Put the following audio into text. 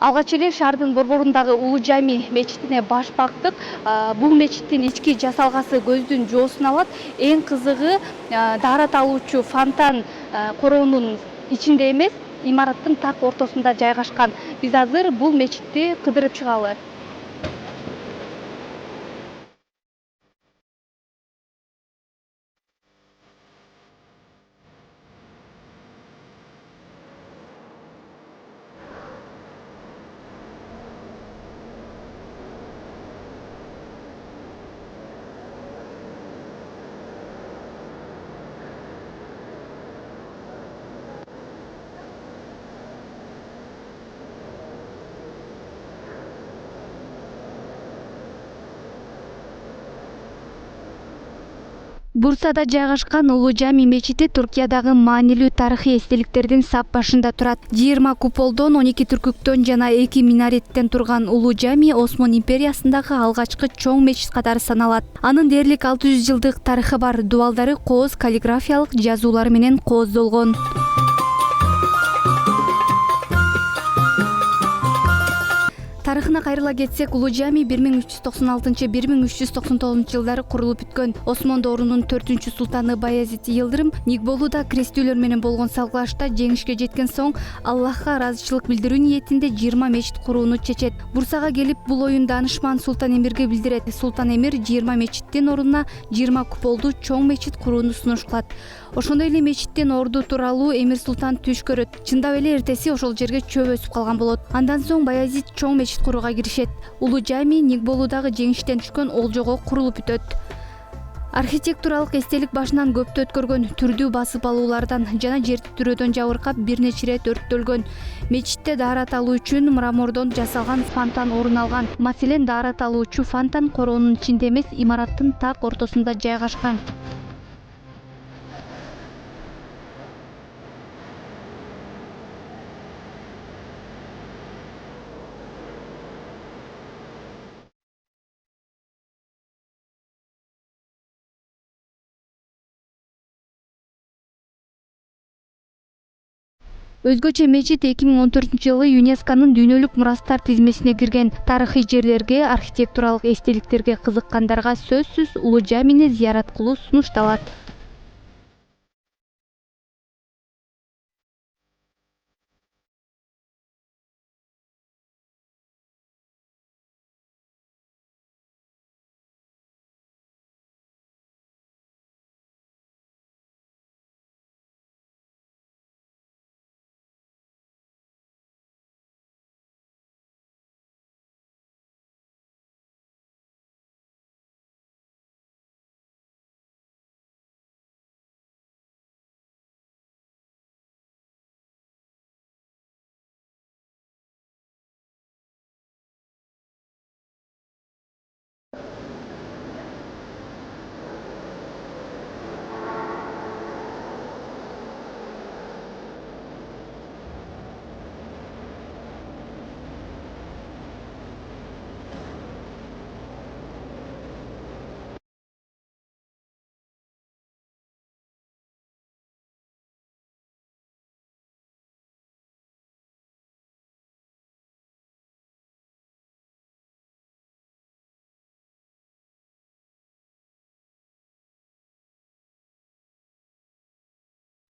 Алгач эле шаардын борборундагы Улуу Жами мечитине баш бактык. Бул мечиттин ички жасалгасы көздүн жоосун алат. Эң кызыгы даарат алуучу фонтан короонун ичинде эмес, имараттын так ортосунда жайгашкан. Биз азыр бул мечитти кыдырып чыгалы. Бурсада жайгашкан Улуу Жами мечити Туркиядагы маанилүү тарыхый эстеликтердин сап башында турат. 20 куполдон, 12 түркүктөн жана 2 минареттен турган Улуу Жами Осмон империясындагы алгачкы чоң мечит катары саналат. Анын дээрлик 600 жылдык тарыхы бар. Дубалдары кооз каллиграфиялык жазуулары менен кооздолгон. Тарыхына кайрыла кетсек, Улуу Жами 1396-1399 жылдары курулуп бүткөн. Осмон доорунун 4-чү султаны Баязит Йылдырым Нигболуда крестүүлөр менен болгон салгылашта жеңишке жеткен соң Аллахка ыраазычылык билдирүү ниетинде 20 мечит курууну чечет. Бурсага келип, бул оюн даанышман Султан Эмирге билдирет. Султан Эмир 20 мечиттин ордуна 20 куполдуу чоң мечит курууну сунуш кылат. Ошондой эле мечиттин орду тууралуу Эмир Султан түш көрөт. Чындап эле эртеси ошол жерге чөп өсүп калган болот. Андан соң Баязит чоң мечит курууга киришет. Улуу Жами Нигболудагы жеңиштен түшкөн олжого курулуп бүтөт. Архитектуралык эстелик башынан көптү өткөргөн, түрдүү басып алуулардан жана жер титирөөдөн жабыркап бир нече ирет өрттөлгөн. Мечитте даарат алуу үчүн мрамордон жасалган фонтан орун алган. Маселен, даарат алуучу фонтан короонун ичинде эмес, имараттын так ортосунда жайгашкан. Өзгөчө мечит 2014-жылы ЮНЕСКОнун дүйнөлүк мурастар тизмесине кирген. Тарыхый жерлерге, архитектуралык эстеликтерге кызыккандарга сөзсүз Улуу Жамини зыярат кылуу сунушталат.